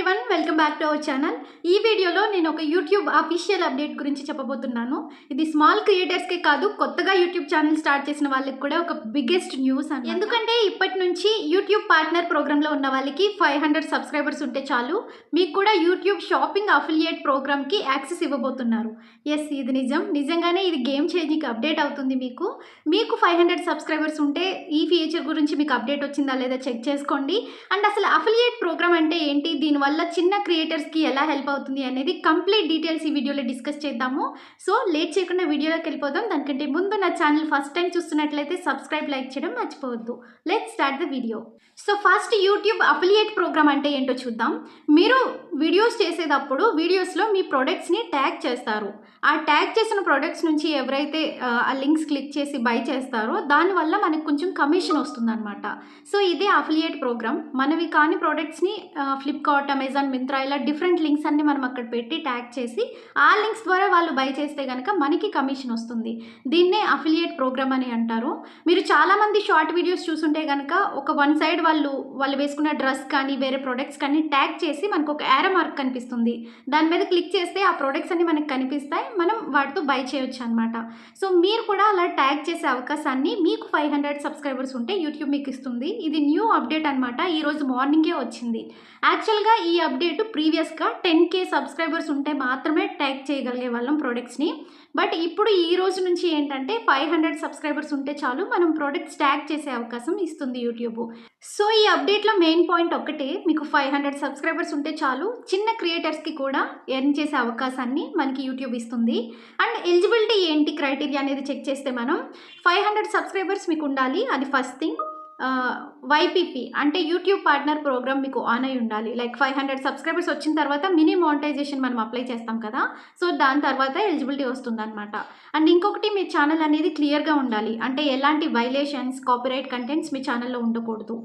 Everyone, welcome back to our channel. ఈ వీడియోలో నేను ఒక యూట్యూబ్ అఫీషియల్ అప్డేట్ గురించి చెప్పబోతున్నాను. ఇది స్మాల్ క్రియేటర్స్కే కాదు, కొత్తగా యూట్యూబ్ ఛానల్ స్టార్ట్ చేసిన వాళ్ళకి కూడా ఒక బిగ్గెస్ట్ న్యూస్ అని. ఎందుకంటే ఇప్పటి నుంచి యూట్యూబ్ పార్ట్నర్ ప్రోగ్రాంలో ఉన్న వాళ్ళకి 500 సబ్స్క్రైబర్స్ ఉంటే చాలు, మీకు కూడా యూట్యూబ్ షాపింగ్ అఫిలియేట్ ప్రోగ్రామ్కి యాక్సెస్ ఇవ్వబోతున్నారు. ఎస్, ఇది నిజంగానే ఇది గేమ్ చేంజింగ్ అప్డేట్ అవుతుంది. మీకు 500 సబ్స్క్రైబర్స్ ఉంటే ఈ ఫీచర్ గురించి మీకు అప్డేట్ వచ్చిందా లేదా చెక్ చేసుకోండి. అండ్ అసలు అఫిలియేట్ ప్రోగ్రామ్ అంటే ఏంటి, దీనివల్ల చిన్న క్రియేటర్స్కి ఎలా హెల్ప్ అవుతుంది అనేది కంప్లీట్ డీటెయిల్స్ ఈ వీడియోలో డిస్కస్ చేద్దాము. సో లేట్ చేయకుండా వీడియోలోకి వెళ్ళిపోదాం. దానికంటే ముందు నా ఛానల్ ఫస్ట్ టైం చూస్తున్నట్లయితే సబ్స్క్రైబ్, లైక్ చేయడం మర్చిపోవద్దు. Let's start the video. So first YouTube affiliate program అంటే ఏంటో చూద్దాం. మీరు వీడియోస్ చేసేటప్పుడు వీడియోస్లో మీ ప్రొడక్ట్స్ని ట్యాగ్ చేస్తారు. ఆ ట్యాగ్ చేసిన ప్రొడక్ట్స్ నుంచి ఎవరైతే ఆ లింక్స్ క్లిక్ చేసి బై చేస్తారో దానివల్ల మనకు కొంచెం కమిషన్ వస్తుందన్నమాట. సో ఇదే అఫిలియేట్ ప్రోగ్రామ్. మనవి కాని ప్రోడక్ట్స్ని ఫ్లిప్కార్ట్, అమెజాన్, మింత్రా ఇలా డిఫరెంట్ లింక్స్ అన్ని మనం అక్కడ పెట్టి ట్యాగ్ చేసి ఆ లింక్స్ ద్వారా వాళ్ళు బై చేస్తే కనుక మనకి కమిషన్ వస్తుంది. దీన్నే అఫిలియేట్ ప్రోగ్రామ్ అని అంటారు. మీరు చాలామంది షార్ట్ వీడియోస్ చూసుంటే కనుక ఒక వన్ సైడ్ వాళ్ళు వేసుకున్న డ్రెస్ కానీ వేరే ప్రొడక్ట్స్ కానీ ట్యాగ్ చేసి మనకు ఒక యారో మార్క్ కనిపిస్తుంది. దాని మీద క్లిక్ చేస్తే ఆ ప్రొడక్ట్స్ అన్ని మనకు కనిపిస్తాయి, మనం వాటితో బై చేయొచ్చు అనమాట. సో మీరు కూడా అలా ట్యాగ్ చేసే అవకాశాన్ని మీకు 500 సబ్స్క్రైబర్స్ ఉంటే యూట్యూబ్ మీకు ఇస్తుంది. ఇది న్యూ అప్డేట్ అనమాట, ఈరోజు మార్నింగే వచ్చింది. యాక్చువల్గా ఈ అప్డేట్ ప్రీవియస్గా 10K సబ్స్క్రైబర్స్ ఉంటే మాత్రమే ట్యాగ్ చేయగలిగే వాళ్ళం ప్రొడక్ట్స్ని. బట్ ఇప్పుడు ఈ రోజు నుంచి ఏంటంటే 500 సబ్స్క్రైబర్స్ ఉంటే చాలు, మనం ప్రొడక్ట్స్ ట్యాగ్ చేసే అవకాశం ఇస్తుంది యూట్యూబ్. సో ఈ అప్డేట్లో మెయిన్ పాయింట్ ఒకటే, మీకు 500 సబ్స్క్రైబర్స్ ఉంటే చాలు చిన్న క్రియేటర్స్కి కూడా ఎర్న్ చేసే అవకాశాన్ని మనకి యూట్యూబ్ ఇస్తుంది. అండ్ ఎలిజిబిలిటీ ఏంటి, క్రైటీరియా అనేది చెక్ చేస్తే మనం 500 సబ్స్క్రైబర్స్ మీకు ఉండాలి, అది ఫస్ట్ థింగ్. వైపీపీ అంటే యూట్యూబ్ పార్ట్నర్ ప్రోగ్రామ్ మీకు ఆన్ అయి ఉండాలి. లైక్ 500 సబ్స్క్రైబర్స్ వచ్చిన తర్వాత మినీ మానిటైజేషన్ మనం అప్లై చేస్తాం కదా, సో దాని తర్వాత ఎలిజిబిలిటీ వస్తుందన్నమాట. అండ్ ఇంకొకటి, మీ ఛానల్ అనేది క్లియర్గా ఉండాలి, అంటే ఎలాంటి వైలేషన్స్, కాపీరైట్ కంటెంట్స్ మీ ఛానల్లో ఉండకూడదు.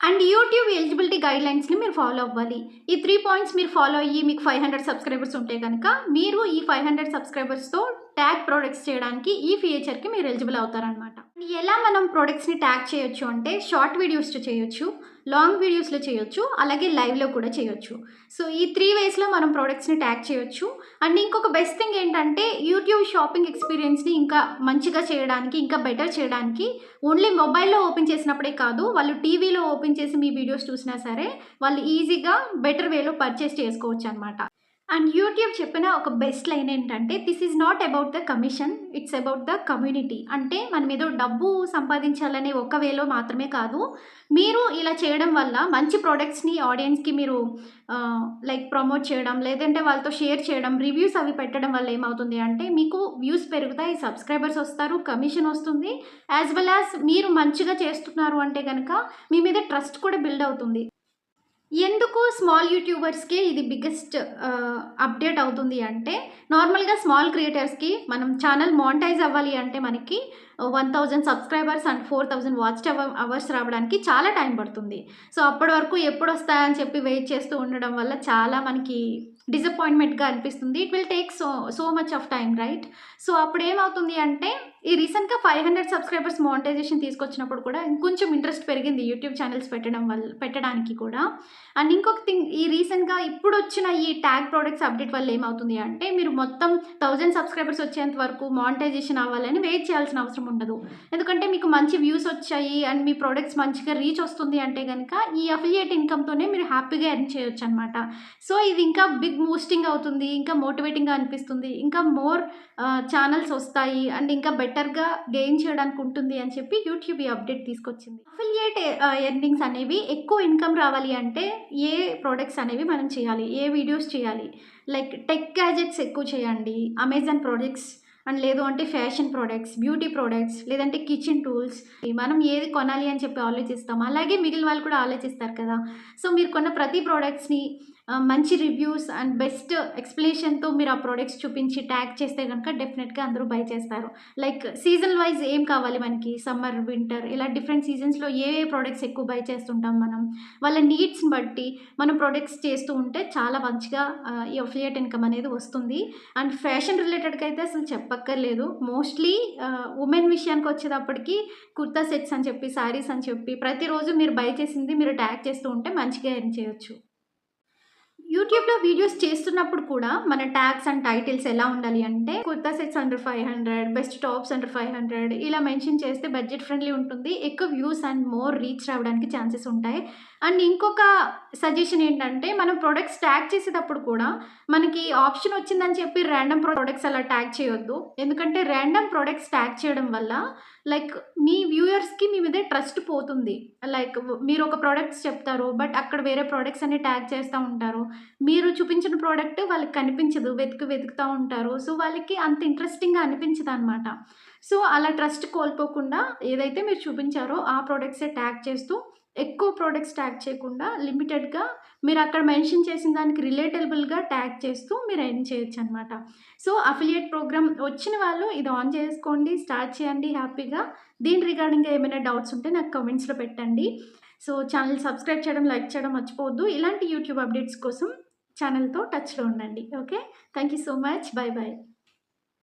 అండ్ యూట్యూబ్ ఎలిజిబిలిటీ గైడ్లైన్స్ని మీరు ఫాలో అవ్వాలి. ఈ 3 పాయింట్స్ మీరు ఫాలో అయ్యి మీకు 500 సబ్స్క్రైబర్స్ ఉంటే కనుక మీరు ఈ 500 సబ్స్క్రైబర్స్తో ట్యాగ్ ప్రొడక్ట్స్ చేయడానికి ఈ ఫీచర్కి మీరు ఎలిజిబుల్ అవుతారనమాట. ఎలా మనం ప్రొడక్ట్స్ని ట్యాగ్ చేయొచ్చు అంటే, షార్ట్ వీడియోస్లో చేయొచ్చు, లాంగ్ వీడియోస్లో చేయొచ్చు, అలాగే లైవ్లో కూడా చేయొచ్చు. సో ఈ 3 వేస్లో మనం ప్రొడక్ట్స్ని ట్యాగ్ చేయొచ్చు. అండ్ ఇంకొక బెస్ట్ థింగ్ ఏంటంటే, యూట్యూబ్ షాపింగ్ ఎక్స్పీరియన్స్ని ఇంకా మంచిగా చేయడానికి, ఇంకా బెటర్ చేయడానికి, ఓన్లీ మొబైల్లో ఓపెన్ చేసినప్పుడే కాదు, వాళ్ళు టీవీలో ఓపెన్ చేసి మీ వీడియోస్ చూసినా సరే వాళ్ళు ఈజీగా బెటర్ వేలో పర్చేస్ చేసుకోవచ్చు అనమాట. అండ్ యూట్యూబ్ చెప్పిన ఒక బెస్ట్ లైన్ ఏంటంటే, this is not about the commission, it's about the community. అంటే మనం ఏదో డబ్బు సంపాదించాలనే ఒక వేలో మాత్రమే కాదు, మీరు ఇలా చేయడం వల్ల మంచి ప్రోడక్ట్స్ని ఆడియన్స్కి మీరు లైక్ ప్రమోట్ చేయడం, లేదంటే వాళ్ళతో షేర్ చేయడం, రివ్యూస్ అవి పెట్టడం వల్ల ఏమవుతుంది అంటే, మీకు వ్యూస్ పెరుగుతాయి, సబ్స్క్రైబర్స్ వస్తారు, కమిషన్ వస్తుంది, యాజ్ వెల్ యాజ్ మీరు మంచిగా చేస్తున్నారు అంటే కనుక మీ మీద ట్రస్ట్ కూడా బిల్డ్ అవుతుంది. ఎందుకు స్మాల్ యూట్యూబర్స్కి ఇది బిగ్గెస్ట్ అప్డేట్ అవుతుంది అంటే, నార్మల్గా స్మాల్ క్రియేటర్స్కి మనం ఛానల్ మానిటైజ్ అవ్వాలి అంటే మనకి 1000 సబ్స్క్రైబర్స్ అండ్ 4000 వాచ్ అవర్స్ రావడానికి చాలా టైం పడుతుంది. సో అప్పటి వరకు ఎప్పుడు వస్తాయని చెప్పి వెయిట్ చేస్తూ ఉండడం వల్ల చాలా మనకి డిసప్పాయింట్మెంట్గా అనిపిస్తుంది. It will take so much of time, right? So అప్పుడు ఏమవుతుంది అంటే, ఈ రీసెంట్గా 500 సబ్స్క్రైబర్స్ మానిటైజేషన్ తీసుకొచ్చినప్పుడు కూడా ఇంకొంచెం ఇంట్రెస్ట్ పెరిగింది యూట్యూబ్ ఛానల్స్ పెట్టడానికి కూడా. అండ్ ఇంకొక థింగ్, ఈ రీసెంట్గా ఇప్పుడు వచ్చిన ఈ ట్యాగ్ ప్రోడక్ట్స్ అప్డేట్ వల్ల ఏమవుతుంది అంటే, మీరు మొత్తం 1000 సబ్స్క్రైబర్స్ వచ్చేంత వరకు మానిటైజేషన్ అవ్వాలని వెయిట్ చేయాల్సిన అవసరం ఉండదు. ఎందుకంటే మీకు మంచి వ్యూస్ వచ్చాయి అండ్ మీ ప్రోడక్ట్స్ మంచిగా రీచ్ వస్తుంది అంటే కనుక ఈ అఫిలియేట్ ఇన్కమ్తోనే మీరు హ్యాపీగా ఎర్న్ చేయొచ్చు అనమాట. సో ఇది ఇంకా బిగ్ బూస్టింగ్ అవుతుంది, ఇంకా మోటివేటింగ్గా అనిపిస్తుంది, ఇంకా మోర్ ఛానల్స్ వస్తాయి అండ్ ఇంకా బెటర్గా గెయిన్ చేయడానికి ఉంటుంది అని చెప్పి యూట్యూబ్ ఈ అప్డేట్ తీసుకొచ్చింది. అఫిలియేట్ ఎర్నింగ్స్ అనేవి ఎక్కువ ఇన్కమ్ రావాలి అంటే ఏ ప్రోడక్ట్స్ అనేవి మనం చేయాలి, ఏ వీడియోస్ చేయాలి, లైక్ టెక్ గ్యాజెట్స్ ఎక్కువ చేయండి, అమెజాన్ ప్రోడక్ట్స్, అండ్ లేదు అంటే ఫ్యాషన్ ప్రోడక్ట్స్, బ్యూటీ ప్రోడక్ట్స్, లేదంటే కిచెన్ టూల్స్. మనం ఏది కొనాలి అని చెప్పి ఆలోచిస్తాం, అలాగే మిగిలిన వాళ్ళు కూడా ఆలోచిస్తారు కదా. సో మీరు కొన్న ప్రతి ప్రోడక్ట్స్ని మంచి రివ్యూస్ అండ్ బెస్ట్ ఎక్స్ప్లెనేషన్తో మీరు ఆ ప్రోడక్ట్స్ చూపించి ట్యాగ్ చేస్తే కనుక డెఫినెట్గా అందరూ బై చేస్తారు. లైక్ సీజన్ వైజ్ ఏం కావాలి మనకి, సమ్మర్, వింటర్, ఇలా డిఫరెంట్ సీజన్స్లో ఏ ప్రోడక్ట్స్ ఎక్కువ బై చేస్తుంటాం మనం, వాళ్ళ నీడ్స్ని బట్టి మనం ప్రోడక్ట్స్ చేస్తూ ఉంటే చాలా మంచిగా ఈ అఫిలియేట్ ఇన్కమ్ అనేది వస్తుంది. అండ్ ఫ్యాషన్ రిలేటెడ్గా అయితే అసలు చెప్పక్కర్లేదు. మోస్ట్లీ ఉమెన్ విషయానికి వచ్చేటప్పటికి కుర్తా సెట్స్ అని చెప్పి, శారీస్ అని చెప్పి ప్రతిరోజు మీరు బై చేసింది మీరు ట్యాగ్ చేస్తూ ఉంటే మంచిగా ఎర్న్ చేయొచ్చు. యూట్యూబ్‌లో వీడియోస్ చేస్తున్నప్పుడు కూడా మన ట్యాగ్స్ అండ్ టైటిల్స్ ఎలా ఉండాలి అంటే kurta sets under 500, best tops under 500 ఇలా మెన్షన్ చేస్తే బడ్జెట్ ఫ్రెండ్లీ ఉంటుంది. ఎక్కువ వ్యూస్ అండ్ మోర్ రీచ్ రావడానికి ఛాన్సెస్ ఉంటాయి. అండ్ ఇంకొక సజెషన్ ఏంటంటే మనం ప్రొడక్ట్స్ ట్యాగ్ చేసేటప్పుడు కూడా మనకి ఆప్షన్ వచ్చిందని చెప్పి ర్యాండమ్ ప్రొడక్ట్స్ అలా ట్యాగ్ చేయొద్దు. ఎందుకంటే ర్యాండమ్ ప్రొడక్ట్స్ ట్యాగ్ చేయడం వల్ల లైక్ మీ వ్యూయర్స్‌కి మీ మీద ట్రస్ట్ పోతుంది. లైక్ మీరు ఒక ప్రొడక్ట్స్ చెప్తారు. బట్ అక్కడ వేరే ప్రొడక్ట్స్ అన్ని ట్యాగ్ చేస్తా ఉంటారు. మీరు చూపించిన ప్రోడక్ట్ వాళ్ళకి కనిపించదు. వెతుకుతా ఉంటారు. సో, వాళ్ళకి అంత ఇంట్రెస్టింగ్‌గా అనిపించదనమాట. సో, అలా ట్రస్ట్ కోల్పోకుండా ఏదైతే మీరు చూపించారో ఆ ప్రొడక్ట్సే ట్యాగ్ చేస్తూ ఎక్కువ ప్రొడక్ట్స్ ట్యాగ్ చేయకుండా లిమిటెడ్‌గా మీరు అక్కడ మెన్షన్ చేసిన దానికి రిలేటబుల్‌గా ట్యాగ్ చేస్తూ మీరు ఎర్న్ చేయొచ్చనమాట. సో, అఫిలియేట్ ప్రోగ్రామ్ వచ్చిన వాళ్ళు ఇది ఆన్ చేసుకోండి. స్టార్ట్ చేయండి హ్యాపీగా. దీని రిగార్డింగ్‌గా ఏమైనా డౌట్స్ ఉంటే నాకు కామెంట్స్‌లో పెట్టండి. సో, ఛానెల్ సబ్స్క్రైబ్ చేయడం, లైక్ చేయడం మర్చిపోవద్దు. ఇలాంటి యూట్యూబ్ అప్డేట్స్ కోసం ఛానెల్‌తో టచ్‌లో ఉండండి. Okay. Thank you so much. By by.